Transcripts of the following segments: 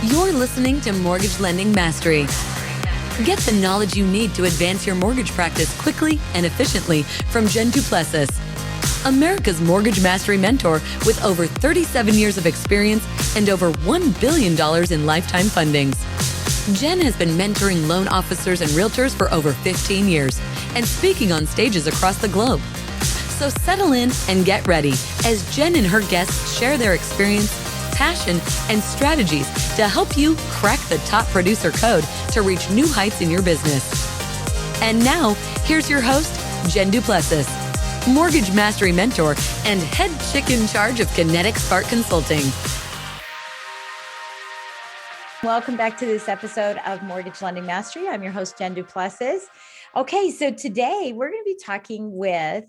You're listening to Mortgage Lending Mastery. Get the knowledge you need to advance your mortgage practice quickly and efficiently from Jen Duplessis, America's Mortgage Mastery mentor with over 37 years of experience and over $1 billion in lifetime fundings. Jen has been mentoring loan officers and realtors for over 15 years and speaking on stages across the globe. So settle in and get ready as Jen and her guests share their experience, passion, and strategies to help you crack the top producer code to reach new heights in your business. And now, here's your host, Jen Duplessis, Mortgage Mastery Mentor and head chick in charge of Kinetic Spark Consulting. Welcome back to this episode of Mortgage Lending Mastery. I'm your host, Jen Duplessis. Okay, so today we're going to be talking with,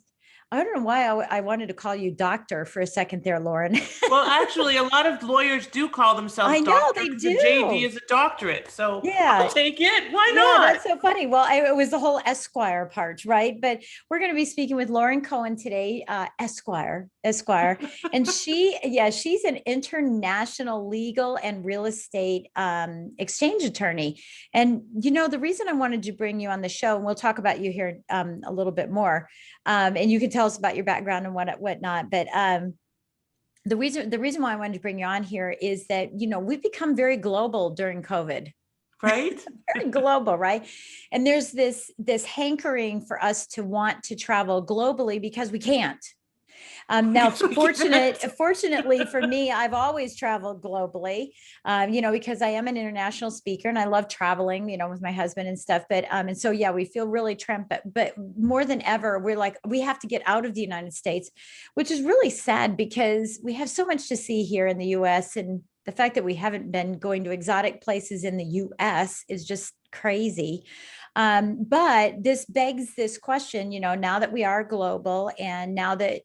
I don't know why I wanted to call you doctor for a second there, Lauren. Well, actually, a lot of lawyers do call themselves doctor. They do. The JD is a doctorate, so yeah. I'll take it. Why not? That's so funny. Well, it was the whole Esquire part, right? But we're going to be speaking with Lauren Cohen today, Esquire, and she's an international legal and real estate exchange attorney. And the reason I wanted to bring you on the show, and we'll talk about you here a little bit more, and you can tell us about your background and whatnot. But the reason why I wanted to bring you on here is that we've become very global during COVID. Right? Very global, right? And there's this hankering for us to want to travel globally because we can't. Now, fortunately for me, I've always traveled globally, because I am an international speaker and I love traveling, with my husband and stuff. But, and so, we feel really trapped, but more than ever, we're like, we have to get out of the United States, which is really sad because we have so much to see here in the US, and the fact that we haven't been going to exotic places in the US is just crazy. But this begs this question, now that we are global, and now that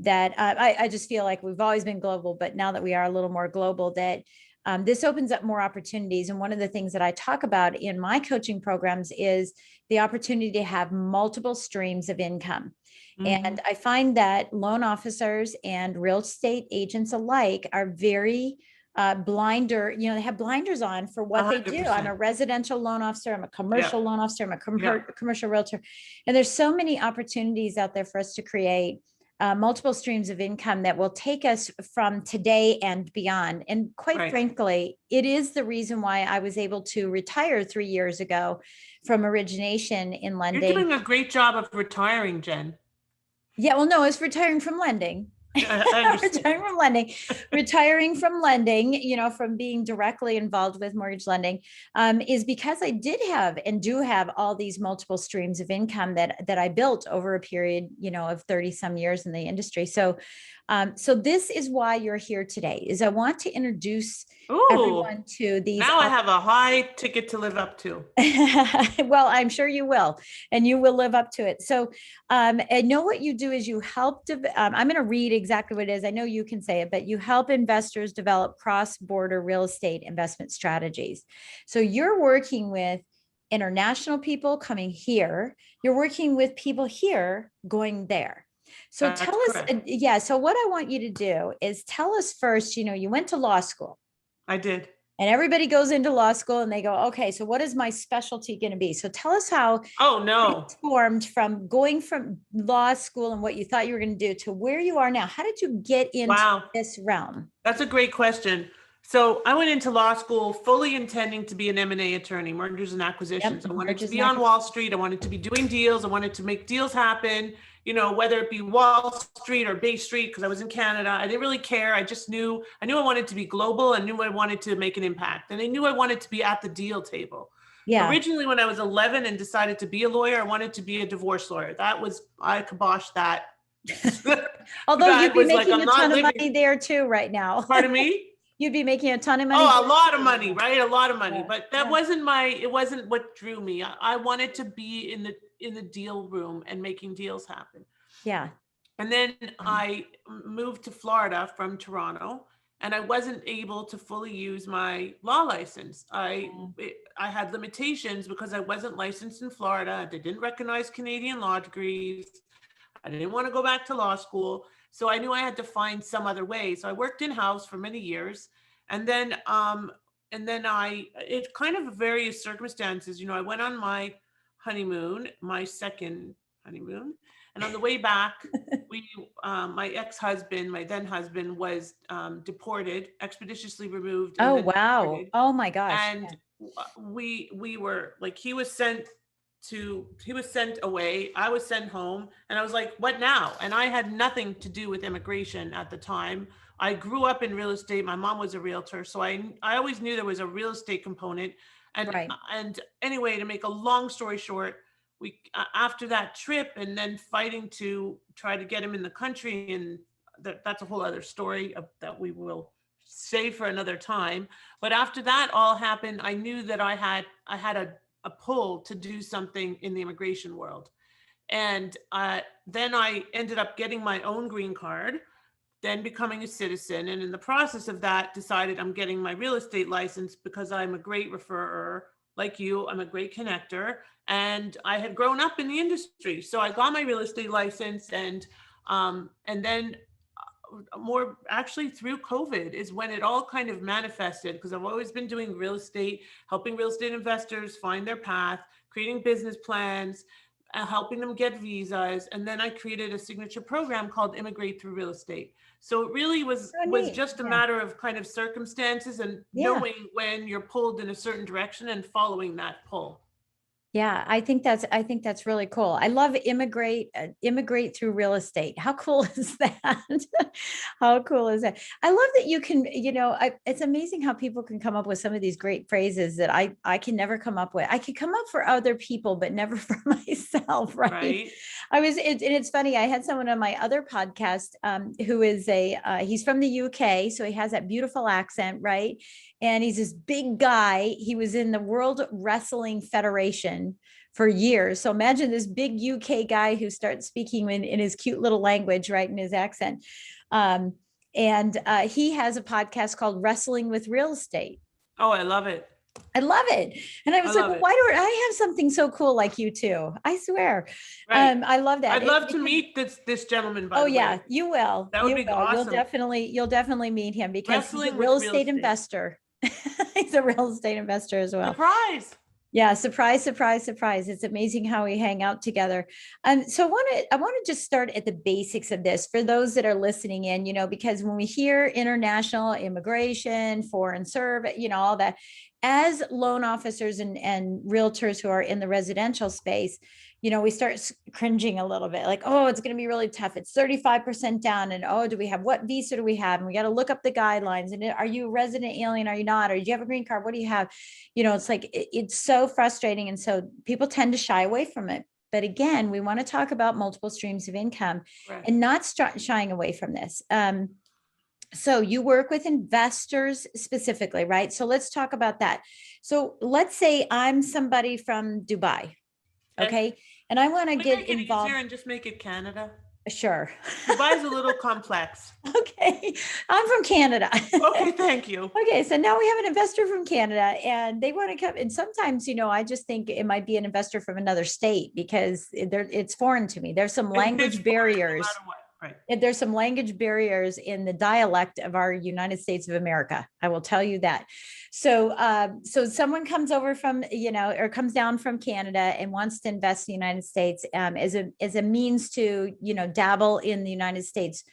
I just feel like we've always been global, but now that we are a little more global, that this opens up more opportunities. And one of the things that I talk about in my coaching programs is the opportunity to have multiple streams of income. Mm-hmm. And I find that loan officers and real estate agents alike are very they have blinders on for what 100%. They do. I'm a residential loan officer. I'm a commercial loan officer. I'm a commercial realtor. And there's so many opportunities out there for us to create multiple streams of income that will take us from today and beyond. And quite frankly, it is the reason why I was able to retire 3 years ago from origination in lending. You're doing a great job of retiring, Jen. Yeah, well, no, it's retiring from lending. Retiring from lending, from being directly involved with mortgage lending, is because I did have and do have all these multiple streams of income that I built over a period, of 30 some years in the industry. So this is why you're here today, is I want to introduce everyone to these. Now I have a high ticket to live up to. Well, I'm sure you will, and you will live up to it. So I know what you do is you help, I'm going to read exactly what it is. I know you can say it, but you help investors develop cross-border real estate investment strategies. So you're working with international people coming here. You're working with people here going there. So tell us, correct. So what I want you to do is tell us first, you went to law school. I did. And everybody goes into law school and they go, okay, so what is my specialty going to be? So tell us how it formed from going from law school and what you thought you were going to do to where you are now. How did you get into this realm? That's a great question. So I went into law school fully intending to be an M&A attorney, mergers and acquisitions. I wanted to be on Wall Street. I wanted to be doing deals. I wanted to make deals happen, whether it be Wall Street or Bay Street, because I was in Canada. I didn't really care. I knew I wanted to be global. I knew I wanted to make an impact. And I knew I wanted to be at the deal table. Yeah. Originally, when I was 11 and decided to be a lawyer, I wanted to be a divorce lawyer. I kiboshed that. Although you'd be making a ton of money there too right now. Pardon me? You'd be making a ton of money. Oh, a lot of money, right? A lot of money. But that wasn't what drew me. I wanted to be in the deal room and making deals happen. Yeah. And then I moved to Florida from Toronto, and I wasn't able to fully use my law license. I had limitations because I wasn't licensed in Florida. They didn't recognize Canadian law degrees. I didn't want to go back to law school. So I knew I had to find some other way. So I worked in-house for many years. And then then it kind of various circumstances, I went on my honeymoon, my second honeymoon. And on the way back, my ex-husband, my then husband, was deported, expeditiously removed, and Oh, then wow. deported. Oh my gosh. And we were like, he was sent away. I was sent home, and I was like, what now? And I had nothing to do with immigration at the time. I grew up in real estate. My mom was a realtor, so I always knew there was a real estate component. And Right. and anyway, to make a long story short, we after that trip, and then fighting to try to get him in the country, and that's a whole other story that we will save for another time. But after that all happened, I knew that I had a pull to do something in the immigration world. And then I ended up getting my own green card, then becoming a citizen. And in the process of that, decided I'm getting my real estate license because I'm a great referrer. Like you, I'm a great connector. And I had grown up in the industry. So I got my real estate license, and then more actually through COVID is when it all kind of manifested, because I've always been doing real estate, helping real estate investors find their path, creating business plans, helping them get visas. And then I created a signature program called Immigrate Through Real Estate. So it really was just a matter of kind of circumstances and knowing when you're pulled in a certain direction and following that pull. Yeah, I think that's really cool. I love immigrate through real estate. How cool is that? How cool is that? I love that you can, it's amazing how people can come up with some of these great phrases that I can never come up with. I could come up for other people, but never for myself, right? It's funny. I had someone on my other podcast who is he's from the UK, so he has that beautiful accent, right? And he's this big guy. He was in the World Wrestling Federation for years. So imagine this big UK guy who starts speaking in his cute little language, right, in his accent. And he has a podcast called Wrestling with Real Estate. Oh, I love it. I love it. And I was like, well, why don't I have something so cool like you too? I swear. Right. I love that. I'd love to meet this gentleman, by the way. Oh yeah, you will. That would be awesome. You'll definitely meet him because Wrestling he's a real estate investor. He's a real estate investor as well. Surprise. Yeah, surprise, surprise, surprise. It's amazing how we hang out together. So I want to just start at the basics of this for those that are listening in, because when we hear international immigration, foreign service, all that, as loan officers and realtors who are in the residential space, we start cringing a little bit like, oh, it's going to be really tough. It's 35% down. And oh, what visa do we have? And we got to look up the guidelines. And are you a resident alien? Are you not? Or do you have a green card? What do you have? It's like, it's so frustrating. And so people tend to shy away from it. But again, we want to talk about multiple streams of income and not shying away from this. So you work with investors specifically, right? So let's talk about that. So let's say I'm somebody from Dubai. Okay. And I want to get involved and just make it Canada. Sure. Dubai's a little complex. Okay. I'm from Canada. Okay. Thank you. Okay. So now we have an investor from Canada and they want to come. And sometimes, I just think it might be an investor from another state because it's foreign to me. There's some language barriers. Right. There's some language barriers in the dialect of our United States of America. I will tell you that. So, someone comes over from, or comes down from Canada and wants to invest in the United States as a means to, dabble in the United States,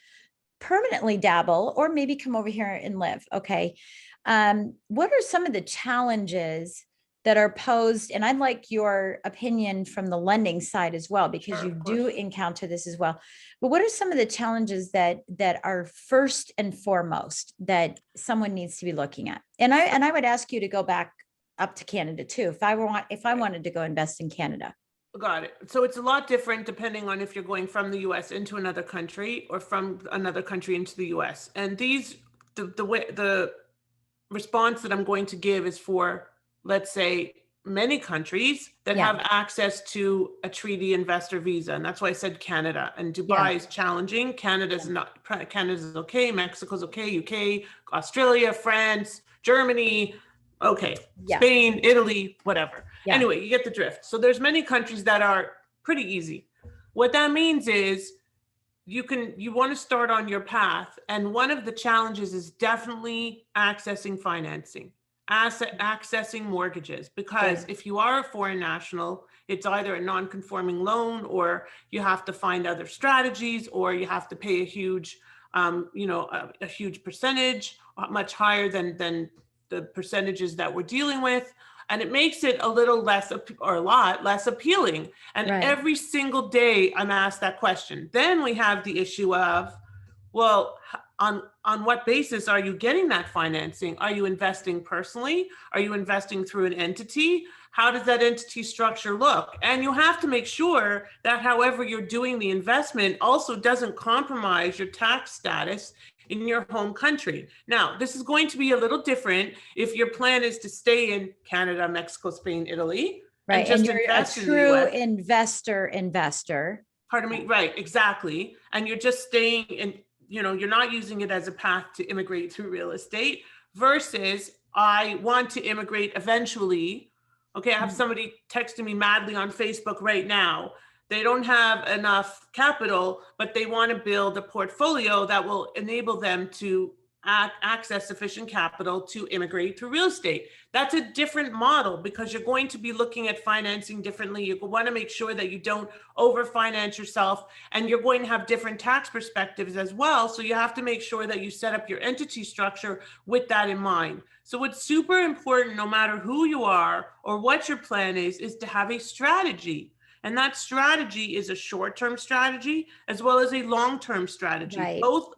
permanently dabble, or maybe come over here and live. Okay. What are some of the challenges that are posed? And I'd like your opinion from the lending side as well, because you do encounter this as well. But what are some of the challenges that are first and foremost that someone needs to be looking at? And I would ask you to go back up to Canada too, if I wanted to go invest in Canada. Got it. So it's a lot different depending on if you're going from the US into another country or from another country into the US. And the response that I'm going to give is for, let's say, many countries that have access to a treaty investor visa. And that's why I said Canada. And Dubai is challenging. Canada's not. Canada's okay. Mexico's okay. UK, Australia, France, Germany. Okay. Spain, Italy, whatever. Anyway, you get the drift. So there's many countries that are pretty easy. What that means is you want to start on your path. And one of the challenges is definitely accessing financing. accessing mortgages, because if you are a foreign national, it's either a non-conforming loan, or you have to find other strategies, or you have to pay a huge, a huge percentage, much higher than the percentages that we're dealing with. And it makes it a little less, or a lot less appealing. And every single day I'm asked that question. Then we have the issue of, well, on what basis are you getting that financing? Are you investing personally? Are you investing through an entity? How does that entity structure look? And you have to make sure that however you're doing the investment also doesn't compromise your tax status in your home country. Now, this is going to be a little different if your plan is to stay in Canada, Mexico, Spain, Italy, right? And you're a true investor. Pardon me. Right, exactly. And you're just staying in, you're not using it as a path to immigrate through real estate, versus I want to immigrate eventually. Okay, I have somebody texting me madly on Facebook right now. They don't have enough capital, but they want to build a portfolio that will enable them to access sufficient capital to immigrate through real estate. That's a different model, because you're going to be looking at financing differently. You want to make sure that you don't overfinance yourself, and you're going to have different tax perspectives as well. So you have to make sure that you set up your entity structure with that in mind. So what's super important, no matter who you are or what your plan is to have a strategy. And that strategy is a short-term strategy as well as a long-term strategy. Right. Both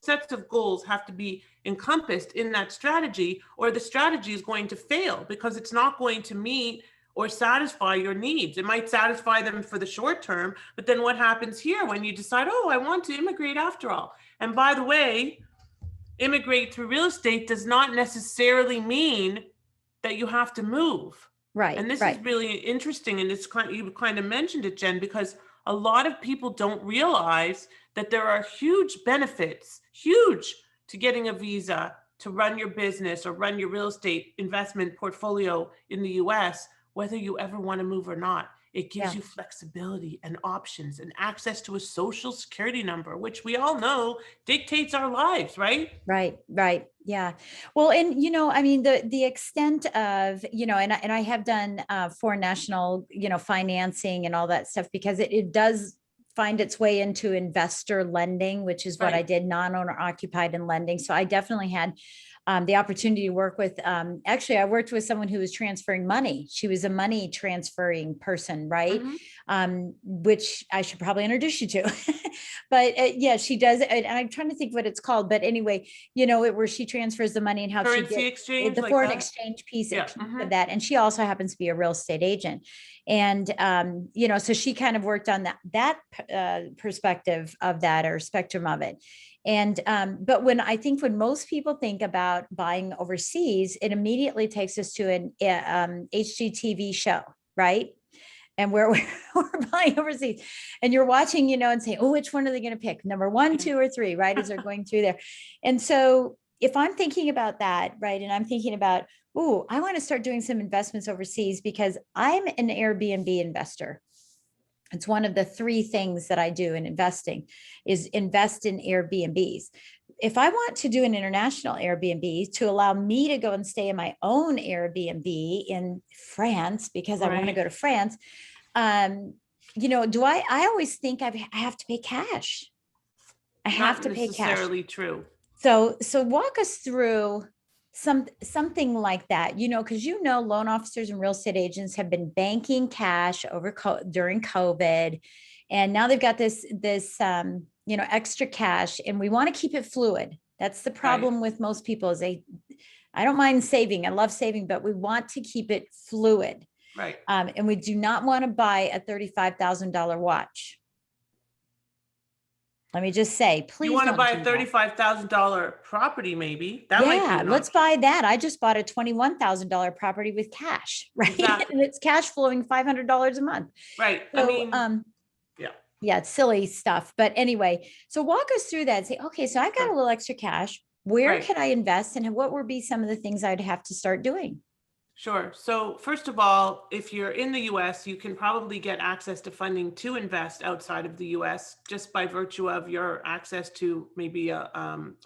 sets of goals have to be encompassed in that strategy, or the strategy is going to fail, because it's not going to meet or satisfy your needs. It might satisfy them for the short term, but then what happens here when you decide, oh, I want to immigrate after all? And by the way, immigrate through real estate does not necessarily mean that you have to move. Right. And this is really interesting. And you kind of mentioned it, Jen, because a lot of people don't realize that there are huge benefits, to getting a visa to run your business or run your real estate investment portfolio in the US, whether you ever want to move or not. It gives you flexibility and options and access to a social security number, which we all know dictates our lives, right? Right. Yeah. Well, and, I mean, the extent of, and I have done foreign national, financing and all that stuff, because it does find its way into investor lending, which is what I did, non-owner occupied and lending. So I definitely had the opportunity to work with, actually, I worked with someone who was transferring money. She was a money transferring person, right? Which I should probably introduce you to. But yeah, she does. And I'm trying to think what it's called. But anyway, where she transfers the money and how currency exchange, the foreign exchange piece of that. And she also happens to be a real estate agent. And, so she kind of worked on that perspective of that, or spectrum of it. And, but when most people think about buying overseas, it immediately takes us to an HGTV show, right? And where we're buying overseas, and you're watching, and say, oh, which one are they going to pick? Number 1, 2, or 3, right? As they're going through there. And so if I'm thinking about that, right, and I'm thinking about, oh, I want to start doing some investments overseas because I'm an Airbnb investor. It's one of the 3 things that I do in investing is invest in Airbnbs. If I want to do an international Airbnb to allow me to go and stay in my own Airbnb in France, because I want to go to France, I always think I have to pay cash. I have to pay cash. Not necessarily true. So walk us through something like that, because loan officers and real estate agents have been banking cash during COVID, and now they've got this extra cash, and we want to keep it fluid. That's the problem with most people is I don't mind saving. I love saving, but we want to keep it fluid. Right. And we do not want to buy a $35,000 watch. Let me just say, please. You want to buy a $35,000 property, maybe. Let's buy that. I just bought a $21,000 property with cash, right? Exactly. And it's cash flowing $500 a month. Right. So, yeah, it's silly stuff. But anyway, so walk us through that and say, okay, so I've got a little extra cash. Where can I invest, and what would be some of the things I'd have to start doing? Sure. So first of all, if you're in the US, you can probably get access to funding to invest outside of the US just by virtue of your access to maybe a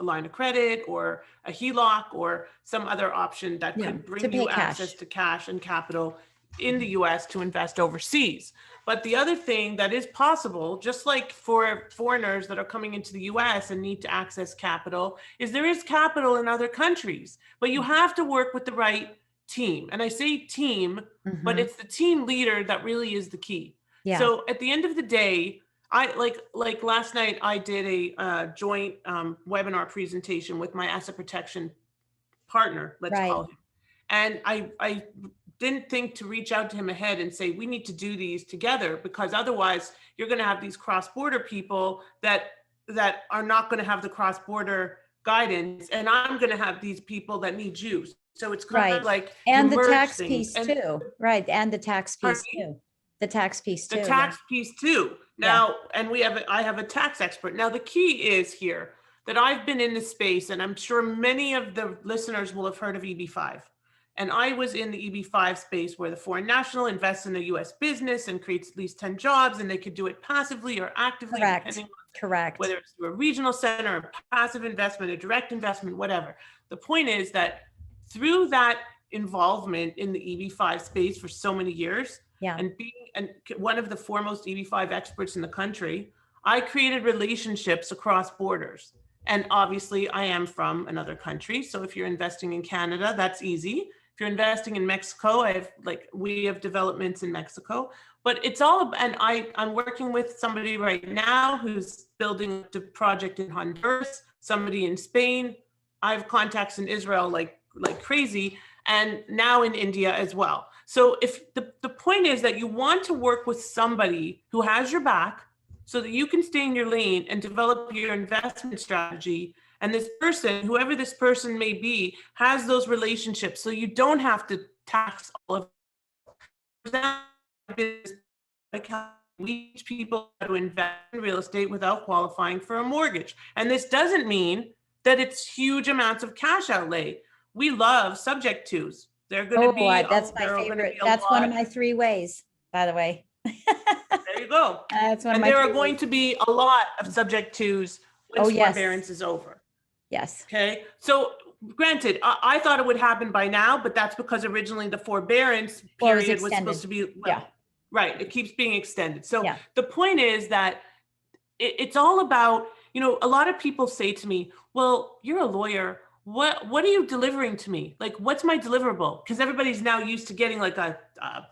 line of credit or a HELOC or some other option that Yeah, could to bring pay you cash. access to cash and capital in the US to invest overseas. But the other thing that is possible, just like for foreigners that are coming into the US and need to access capital, is there is capital in other countries, but you have to work with the right team. And I say team, but it's the team leader that really is the key. Yeah. So at the end of the day, I like last night I did a joint webinar presentation with my asset protection partner, let's Right. call him. And I didn't think to reach out to him ahead and say, we need to do these together, because otherwise you're going to have these cross-border people that are not going to have the cross-border guidance. And I'm going to have these people that need you. So it's kind Right. of like And you the merge tax things. piece And too. Right. And the tax Pardon piece me? too. The tax piece too. the tax piece too. Now, and I have a tax expert. Now, the key is here that I've been in this space, and I'm sure many of the listeners will have heard of EB5. And I was in the EB5 space where the foreign national invests in a US business and creates at least 10 jobs, and they could do it passively or actively, Correct. depending on Correct. whether it's through a regional center, a passive investment, a direct investment, whatever. The point is that through that involvement in the EB5 space for so many years, and being one of the foremost EB5 experts in the country, I created relationships across borders. And obviously I am from another country. So if you're investing in Canada, that's easy. If you're investing in Mexico, we have developments in Mexico, but it's all, and I'm working with somebody right now who's building a project in Honduras, somebody in Spain. I have contacts in Israel like crazy, and now in India as well. So if the point is that you want to work with somebody who has your back so that you can stay in your lane and develop your investment strategy. And this person, whoever this person may be, has those relationships. So you don't have to tax all of it. We teach people how to invest in real estate without qualifying for a mortgage. And this doesn't mean that it's huge amounts of cash outlay. We love subject twos. They're going to be, that's my favorite. That's one of my 3 ways, by the way. There you go. That's one of and my there are 3 going ways. to be a lot of subject twos once forbearance is over. Yes. Okay. So granted, I thought it would happen by now, but that's because originally the forbearance period was supposed to be, right. It keeps being extended. So the point is that it's all about, a lot of people say to me, well, you're a lawyer. What are you delivering to me? Like, what's my deliverable? Because everybody's now used to getting like a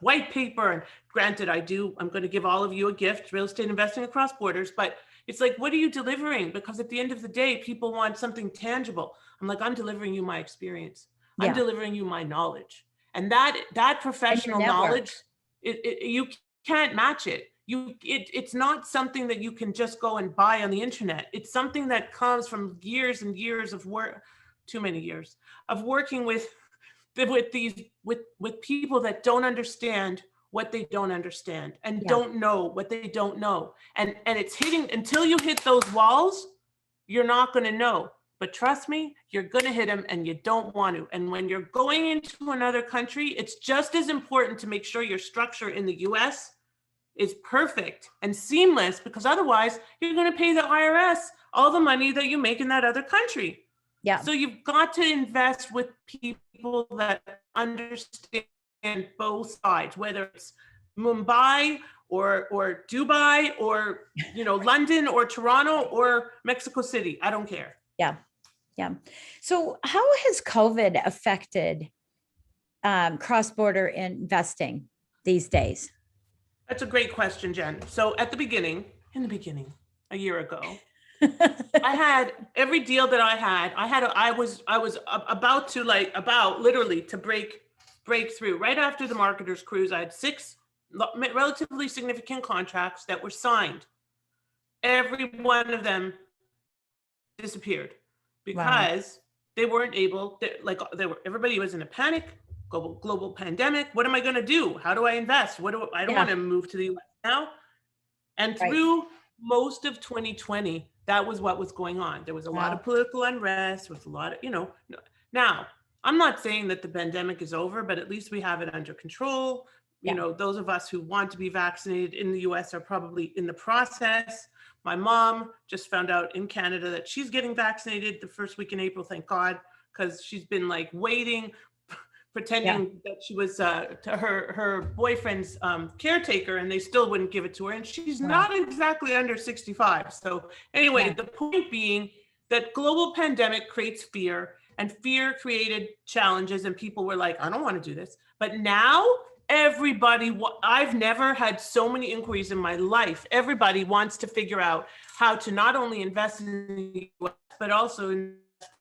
white paper. And granted, I'm going to give all of you a gift, real estate investing across borders, but it's like, what are you delivering? Because at the end of the day, people want something tangible. I'm like, I'm delivering you my experience. I'm delivering you my knowledge. And that professional knowledge, you can't match it. It's not something that you can just go and buy on the internet. It's something that comes from years and years of work, too many years of working with people that don't understand what they don't understand and don't know what they don't know. And it's hitting, until you hit those walls, you're not going to know. But trust me, you're going to hit them, and you don't want to. And when you're going into another country, it's just as important to make sure your structure in the US is perfect and seamless, because otherwise you're going to pay the IRS all the money that you make in that other country. Yeah. So you've got to invest with people that understand both sides, whether it's Mumbai or Dubai or London or Toronto or Mexico City. I don't care. Yeah. Yeah. So how has COVID affected cross-border investing these days? That's a great question, Jen. So in the beginning, a year ago, I had every deal that I was about to literally to break through. Right after the marketer's cruise, I had 6 relatively significant contracts that were signed. Every one of them disappeared because they weren't able, everybody was in a panic, global pandemic. What am I going to do? How do I invest? I don't want to move to the US now. And through most of 2020, that was what was going on. There was a lot of political unrest, with a lot of, now I'm not saying that the pandemic is over, but at least we have it under control. Yeah. You know, those of us who want to be vaccinated in the US are probably in the process. My mom just found out in Canada that she's getting vaccinated the first week in April, thank God, because she's been like waiting, pretending that she was to her boyfriend's caretaker, and they still wouldn't give it to her. And she's not exactly under 65. So anyway, the point being that global pandemic creates fear, and fear created challenges, and people were like, I don't want to do this. But now everybody, I've never had so many inquiries in my life. Everybody wants to figure out how to not only invest in the US, but also in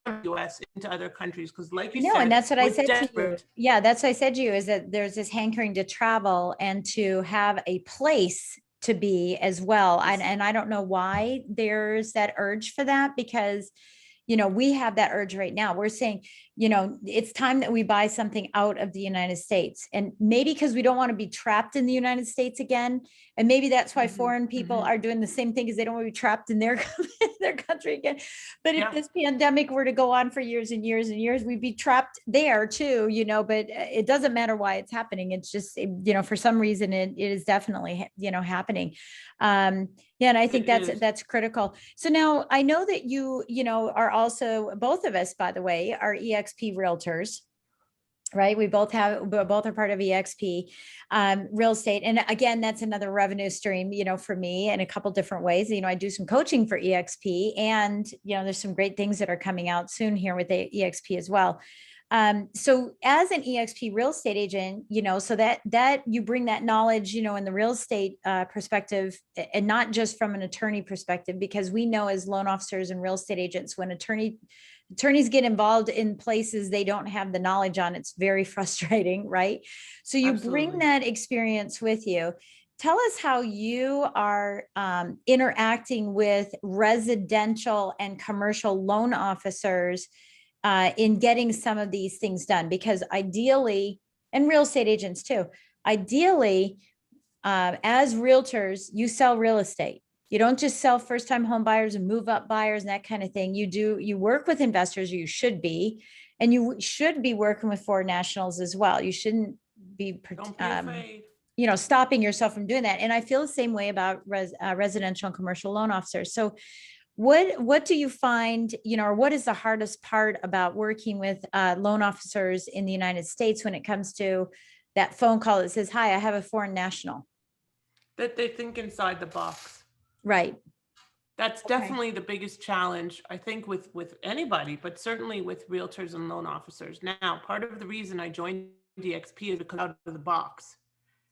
the US into other countries. Because like you said, and that's what I said to you. desperate. Yeah, that's what I said to you, is that there's this hankering to travel and to have a place to be as well. And I don't know why there's that urge for that, because we have that urge right now. We're saying, it's time that we buy something out of the United States. And maybe because we don't want to be trapped in the United States again. And maybe that's why foreign people are doing the same thing, because they don't want to be trapped in their country again. But if this pandemic were to go on for years and years and years, we'd be trapped there too, but it doesn't matter why it's happening. It's just, for some reason it is definitely, happening. And I think that's critical. So now I know that you are also, both of us, by the way, are EXP realtors, right? We're both are part of EXP real estate. And again, that's another revenue stream, for me in a couple different ways. I do some coaching for EXP, and, there's some great things that are coming out soon here with the EXP as well. So as an EXP real estate agent, so that you bring that knowledge, in the real estate perspective, and not just from an attorney perspective, because we know as loan officers and real estate agents, when attorneys get involved in places they don't have the knowledge on, it's very frustrating, right? So you bring that experience with you. Tell us how you are interacting with residential and commercial loan officers in getting some of these things done, because ideally, and real estate agents too, ideally, as realtors, you sell real estate. You don't just sell first-time home buyers and move up buyers and that kind of thing. You work with investors, or you should be, and you should be working with foreign nationals as well. You shouldn't be, Don't be afraid. Stopping yourself from doing that. And I feel the same way about residential and commercial loan officers. So what do you find, or what is the hardest part about working with loan officers in the United States when it comes to that phone call that says, hi, I have a foreign national? That they think inside the box. Right. That's definitely the biggest challenge, I think, with anybody, but certainly with realtors and loan officers. Now, part of the reason I joined DXP is because out of the box.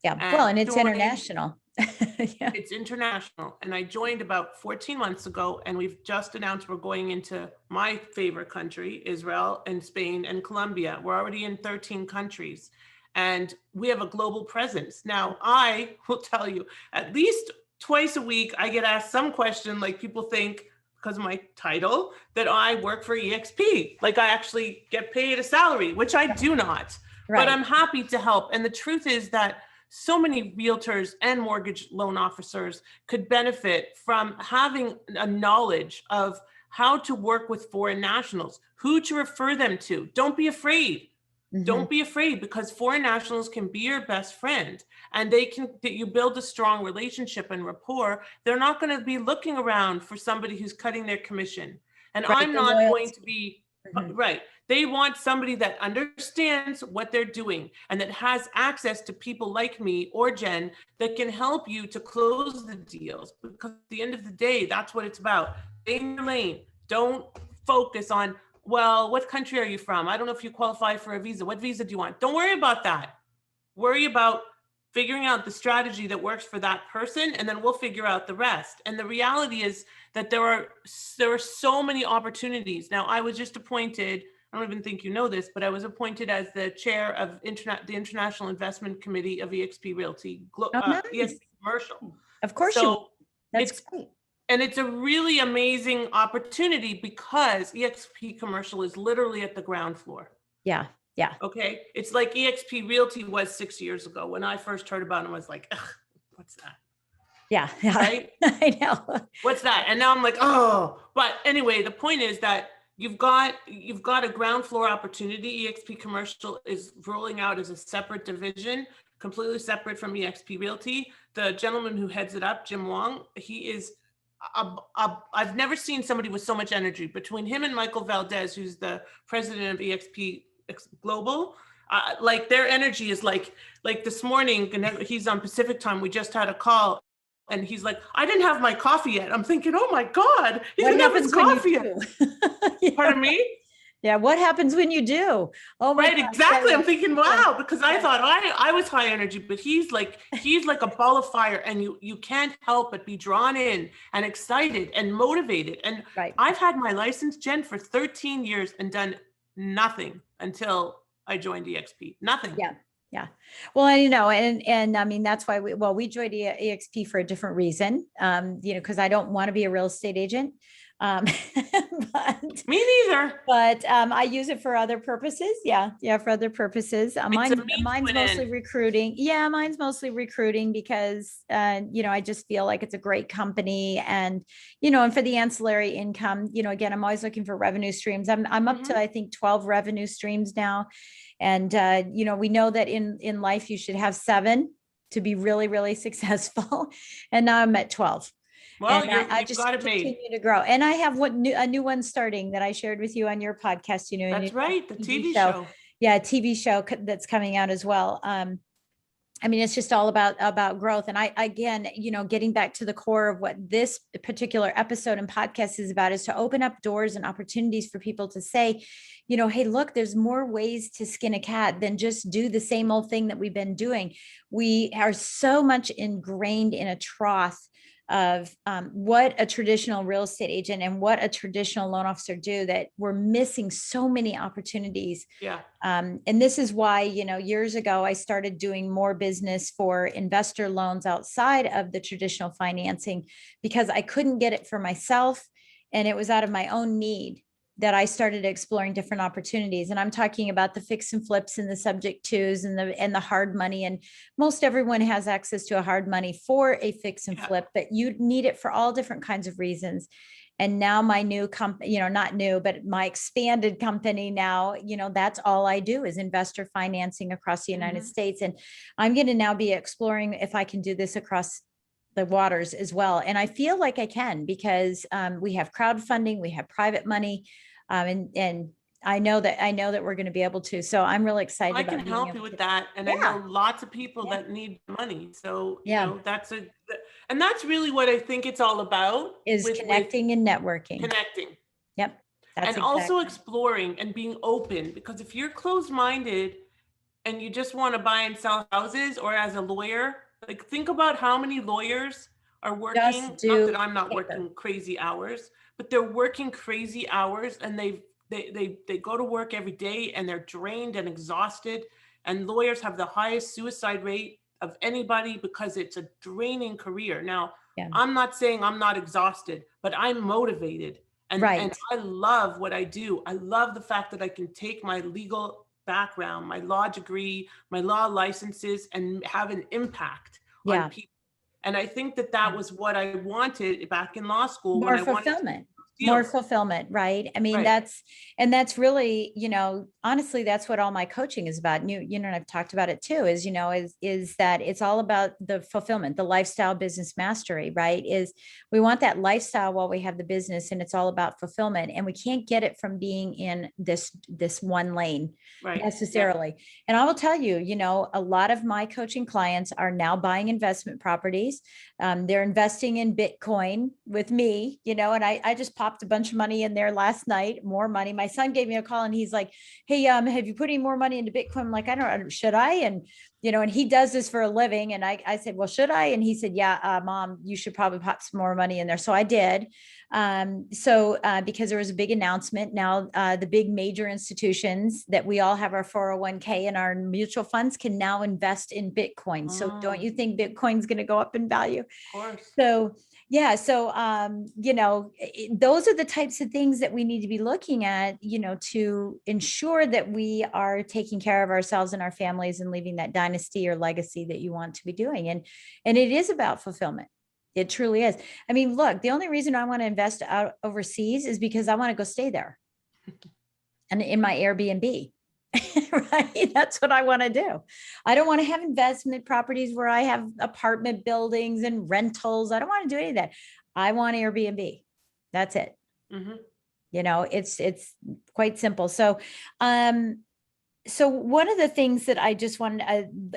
Yeah. And it's international. It's international. And I joined about 14 months ago, and we've just announced we're going into my favorite country, Israel and Spain and Colombia. We're already in 13 countries, and we have a global presence. Now, I will tell you, at least twice a week, I get asked some question, like people think, because of my title, that I work for EXP. Like I actually get paid a salary, which I do not. Right. But I'm happy to help. And the truth is that so many realtors and mortgage loan officers could benefit from having a knowledge of how to work with foreign nationals, who to refer them to. Don't be afraid. Don't be afraid, because foreign nationals can be your best friend, and you build a strong relationship and rapport. They're not going to be looking around for somebody who's cutting their commission. And I'm not going to be right. They want somebody that understands what they're doing and that has access to people like me or Jen that can help you to close the deals. Because at the end of the day, that's what it's about. Stay in your lane. Don't focus on, well, what country are you from? I don't know if you qualify for a visa. What visa do you want? Don't worry about that. Worry about figuring out the strategy that works for that person, and then we'll figure out the rest. And the reality is that there are so many opportunities. Now, I was just appointed, I don't even think you know this, but I was appointed as the chair of the International Investment Committee of EXP Realty, nice. EXP Commercial. Of course, that's great. And it's a really amazing opportunity because EXP Commercial is literally at the ground floor. Yeah. Yeah. Okay. It's like EXP Realty was 6 years ago. When I first heard about it, I was like, ugh, what's that? Yeah. Right? I know. What's that? And now I'm like, oh, but anyway, the point is that you've got a ground floor opportunity. EXP Commercial is rolling out as a separate division, completely separate from EXP Realty. The gentleman who heads it up, Jim Wong, he is I've never seen somebody with so much energy. Between him and Michael Valdez, who's the president of EXP Global, like their energy is like this morning, and he's on Pacific time. We just had a call, and he's like, I didn't have my coffee yet. I'm thinking, oh my God, he didn't have his coffee yet. Yeah. Pardon me? Yeah. What happens when you do? Oh my Right, gosh, exactly. I'm thinking, wow, because I thought I was high energy, but he's like a ball of fire, and you can't help but be drawn in and excited and motivated. And Right. I've had my license, Jen, for 13 years and done nothing until I joined EXP. Nothing. Yeah. Yeah. Well, and I mean, that's why we joined EXP for a different reason. Because I don't want to be a real estate agent. But me neither. But I use it for other purposes. Yeah. For other purposes. Mine's mostly recruiting. Yeah, mine's mostly recruiting because I just feel like it's a great company, and and for the ancillary income, again, I'm always looking for revenue streams. I'm up to I think 12 revenue streams now. And, we know that in life, you should have 7 to be really, really successful. And now I'm at 12. Well, and I just got it continue made to grow. And I have a new one starting that I shared with you on your podcast, That's right. The TV show. Yeah. A TV show that's coming out as well. I mean, it's just all about growth. And again, getting back to the core of what this particular episode and podcast is about is to open up doors and opportunities for people to say, hey, look, there's more ways to skin a cat than just do the same old thing that we've been doing. We are so much ingrained in a trough of what a traditional real estate agent and what a traditional loan officer do, that we're missing so many opportunities. Yeah. And this is why, years ago, I started doing more business for investor loans outside of the traditional financing, because I couldn't get it for myself. And it was out of my own need that I started exploring different opportunities. And I'm talking about the fix and flips and the subject twos and the hard money. And most everyone has access to a hard money for a fix and flip, but you need it for all different kinds of reasons. And now my new company, not new, but my expanded company now, that's all I do is investor financing across the United States. And I'm going to now be exploring if I can do this across the waters as well. And I feel like I can, because we have crowdfunding, we have private money, and I know that we're going to be able to. So I'm really excited. I can help you with that, and I know lots of people that need money. So that's really what I think it's all about: is connecting and networking. Connecting. Yep. And also exploring and being open, because if you're closed-minded and you just want to buy and sell houses, or as a lawyer, like think about how many lawyers are working. Not that I'm not working crazy hours, but they're working crazy hours, and they go to work every day and they're drained and exhausted. And lawyers have the highest suicide rate of anybody because it's a draining career. Now, I'm not saying I'm not exhausted, but I'm motivated. And I love what I do. I love the fact that I can take my legal background, my law degree, my law licenses, and have an impact on people. And I think that was what I wanted back in law school. More fulfillment, right? I mean, that's really, honestly, that's what all my coaching is about. And I've talked about it too, is that it's all about the fulfillment, the lifestyle business mastery, right? Is we want that lifestyle while we have the business, and it's all about fulfillment. And we can't get it from being in this one lane necessarily. Yeah. And I will tell you, a lot of my coaching clients are now buying investment properties. They're investing in Bitcoin with me, and I just popped a bunch of money in there last night, more money. My son gave me a call and he's like, hey, have you put any more money into Bitcoin? I'm like, I don't know, should I? And, and he does this for a living. And I said, well, should I? And he said, yeah, Mom, you should probably pop some more money in there. So I did. Because there was a big announcement. Now, the big major institutions that we all have our 401k and our mutual funds can now invest in Bitcoin. So don't you think Bitcoin's going to go up in value? Of course. So those are the types of things that we need to be looking at, to ensure that we are taking care of ourselves and our families and leaving that dynasty or legacy that you want to be doing. And it is about fulfillment. It truly is. I mean, look, the only reason I want to invest out overseas is because I want to go stay there. and in my Airbnb. Right? That's what I want to do. I don't want to have investment properties where I have apartment buildings and rentals. I don't want to do any of that. I want Airbnb. That's it. Mm-hmm. You know, it's quite simple. So, so one of the things that I just want,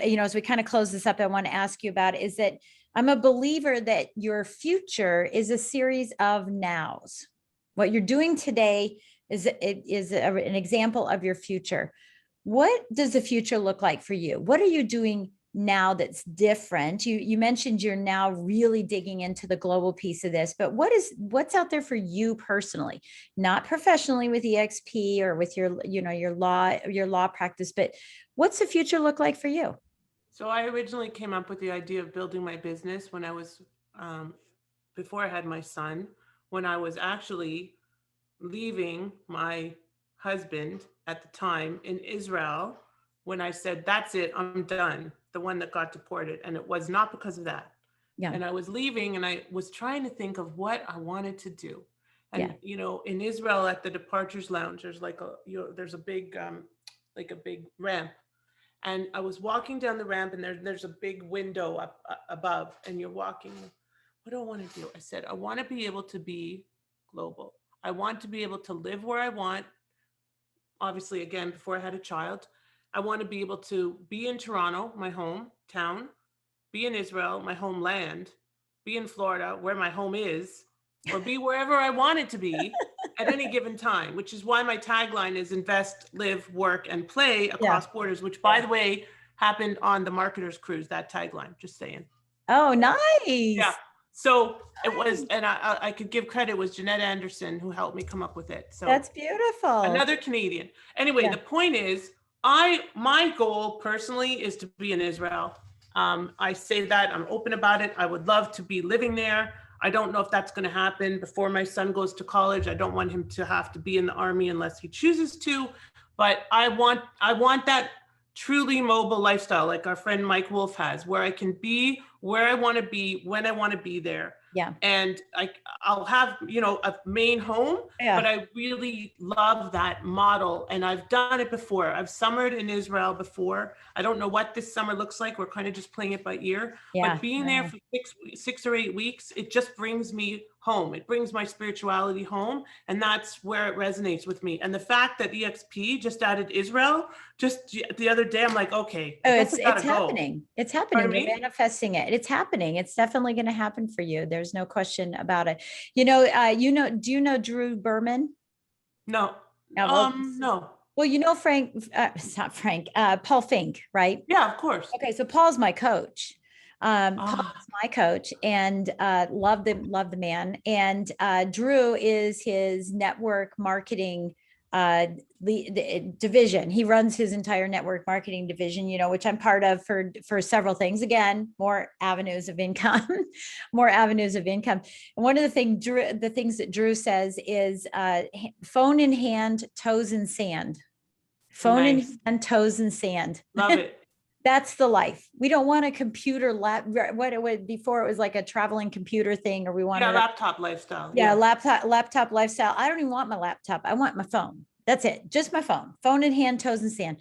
you know, as we kind of close this up, I want to ask you about is that I'm a believer that your future is a series of nows. What you're doing today is an example of your future. What does the future look like for you? What are you doing now that's different? You mentioned you're now really digging into the global piece of this, but what's out there for you personally, not professionally with EXP or with your, you know, your law practice, but what's the future look like for you? So I originally came up with the idea of building my business when I was, before I had my son, when I was actually leaving my husband at the time in Israel, when I said, that's it, I'm done, the one that got deported. And it was not because of that. Yeah. And I was leaving and I was trying to think of what I wanted to do. And, Yeah. you know, in Israel at the departures lounge, there's like there's a big, like a big ramp. And I was walking down the ramp and there's a big window up above and you're walking. What do I want to do? I said, I want to be able to be global. I want to be able to live where I want. Obviously, again, before I had a child, I want to be able to be in Toronto, my hometown, be in Israel, my homeland, be in Florida, where my home is, or be wherever I want it to be at any given time, which is why my tagline is invest, live, work, and play across borders, which, by the way, happened on the Marketers Cruise, that tagline, just saying. Oh, nice. Yeah. So it was, and I could give credit, it was Jeanette Anderson who helped me come up with it. So that's beautiful. Another Canadian. Anyway, the point is, my goal personally is to be in Israel. I say that, I'm open about it. I would love to be living there. I don't know if that's going to happen before my son goes to college. I don't want him to have to be in the army unless he chooses to, but I want that truly mobile lifestyle like our friend Mike Wolf has, where I can be where I want to be when I want to be there. Yeah. And I'll have, you know, a main home, but I really love that model. And I've done it before. I've summered in Israel before. I don't know what this summer looks like. We're kind of just playing it by ear. But being there for 6 or 8 weeks, it just brings me home. It brings my spirituality home. And that's where it resonates with me. And the fact that EXP just added Israel, just the other day, I'm like, okay, it's happening. It's happening. You're manifesting it. It's happening. It's definitely going to happen for you. There's no question about it. You know, do you know Drew Berman? No. No. Well, you know, Frank, it's not Frank, Paul Fink, right? Yeah, of course. Okay. So Paul's my coach. Paul's my coach and love the man. And Drew is his network marketing the division. He runs his entire network marketing division, you know, which I'm part of for several things. Again, more avenues of income, more avenues of income. And one of the things that Drew says is phone in hand, toes in sand. Phone in hand, toes in sand. Love it. That's the life. We don't want a computer what it was before. It was like a traveling computer thing, or we want a laptop lifestyle. Laptop lifestyle. I don't even want my laptop. I want my phone. That's it. Just my phone in hand, toes in sand.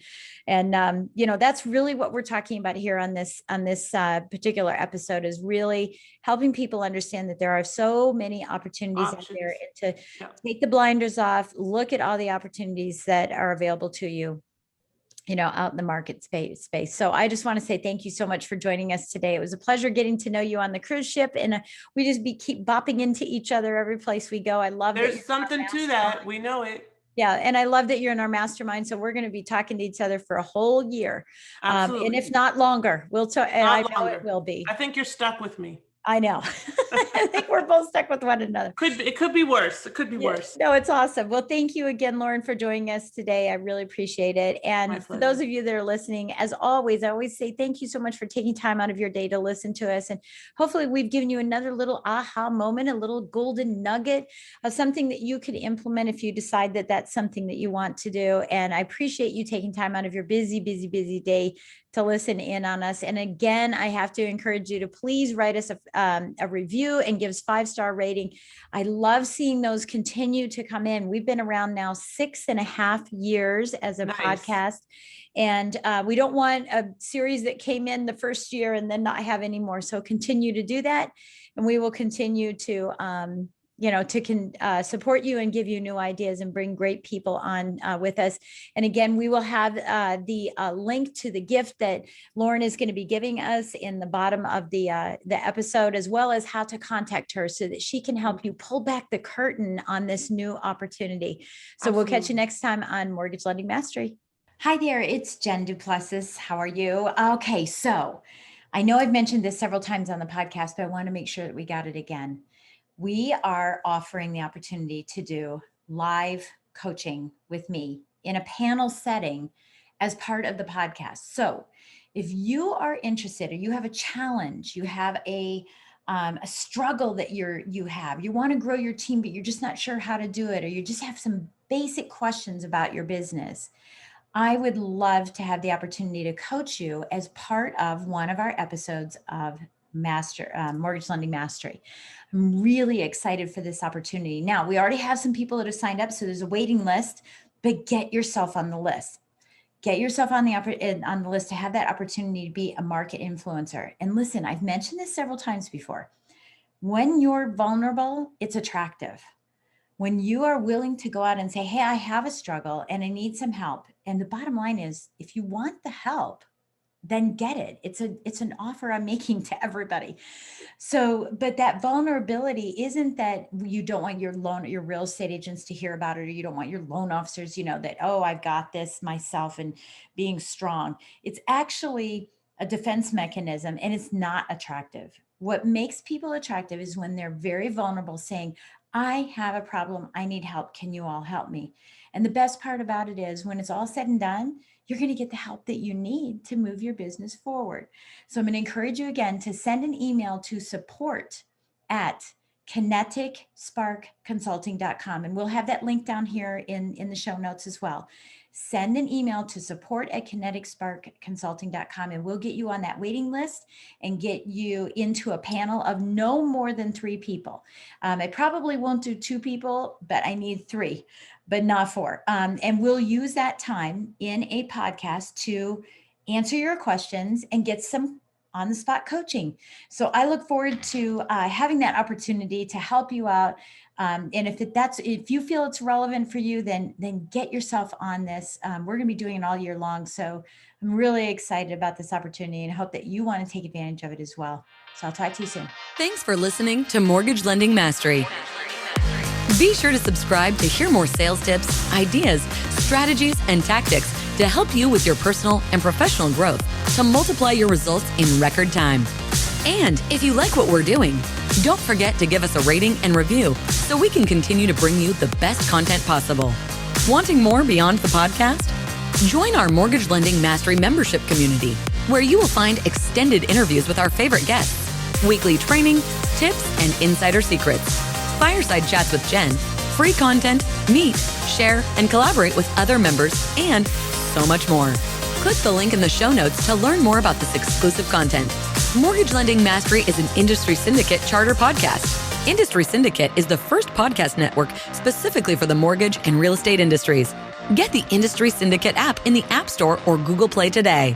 And, you know, that's really what we're talking about here on this particular episode, is really helping people understand that there are so many opportunities out there, and to take the blinders off, look at all the opportunities that are available to you, you know, out in the market space. So I just want to say thank you so much for joining us today. It was a pleasure getting to know you on the cruise ship, and we just keep bopping into each other every place we go. I love there's something to that. We know it. Yeah. And I love that you're in our mastermind. So we're going to be talking to each other for a whole year. And if not longer, we'll talk. And I know it will be. I think you're stuck with me. I know. I think we're both stuck with one another. It could be worse. It could be worse. No, it's awesome. Well, thank you again, Lauren, for joining us today. I really appreciate it. And for those of you that are listening, as always, I always say thank you so much for taking time out of your day to listen to us. And hopefully we've given you another little aha moment, a little golden nugget of something that you could implement if you decide that that's something that you want to do. And I appreciate you taking time out of your busy day to listen in on us. And again, I have to encourage you to please write us a review and gives 5-star rating. I love seeing those continue to come in. We've been around now 6.5 years as a podcast. And we don't want a series that came in the first year and then not have any more. So continue to do that. And we will continue to, support you and give you new ideas and bring great people on with us. And again, we will have the link to the gift that Lauren is going to be giving us in the bottom of the episode, as well as how to contact her so that she can help you pull back the curtain on this new opportunity. So We'll catch you next time on Mortgage Lending Mastery. Hi there, it's Jen Duplessis. How are you? Okay, so I know I've mentioned this several times on the podcast, but I want to make sure that we got it again. We are offering the opportunity to do live coaching with me in a panel setting as part of the podcast. So if you are interested or you have a challenge, you have a struggle that you want to grow your team, but you're just not sure how to do it, or you just have some basic questions about your business, I would love to have the opportunity to coach you as part of one of our episodes of Mortgage Lending Mastery. I'm really excited for this opportunity. Now, we already have some people that have signed up, so there's a waiting list, but get yourself on the list. Get yourself on the list to have that opportunity to be a market influencer. And listen, I've mentioned this several times before. When you're vulnerable, it's attractive. When you are willing to go out and say, hey, I have a struggle and I need some help. And the bottom line is, if you want the help, then get it. It's an offer I'm making to everybody. So, but that vulnerability isn't that you don't want your real estate agents to hear about it, or you don't want your loan officers, that, oh, I've got this myself and being strong. It's actually a defense mechanism, and it's not attractive. What makes people attractive is when they're very vulnerable, saying, I have a problem. I need help. Can you all help me? And the best part about it is when it's all said and done, you're going to get the help that you need to move your business forward. So I'm going to encourage you again to send an email to support@kineticsparkconsulting.com. And we'll have that link down here in the show notes as well. Send an email to support@kineticsparkconsulting.com, and we'll get you on that waiting list and get you into a panel of no more than 3 people. I probably won't do 2 people, but I need 3, but not 4. And we'll use that time in a podcast to answer your questions and get some on-the-spot coaching. So I look forward to having that opportunity to help you out. And if you feel it's relevant for you, then get yourself on this. We're going to be doing it all year long. So I'm really excited about this opportunity and hope that you want to take advantage of it as well. So I'll talk to you soon. Thanks for listening to Mortgage Lending Mastery. Be sure to subscribe to hear more sales tips, ideas, strategies, and tactics to help you with your personal and professional growth to multiply your results in record time. And if you like what we're doing, don't forget to give us a rating and review so we can continue to bring you the best content possible. Wanting more beyond the podcast? Join our Mortgage Lending Mastery membership community, where you will find extended interviews with our favorite guests, weekly training, tips, and insider secrets, fireside chats with Jen, free content, meet, share, and collaborate with other members, and so much more. Click the link in the show notes to learn more about this exclusive content. Mortgage Lending Mastery is an Industry Syndicate charter podcast. Industry Syndicate is the first podcast network specifically for the mortgage and real estate industries. Get the Industry Syndicate app in the App Store or Google Play today.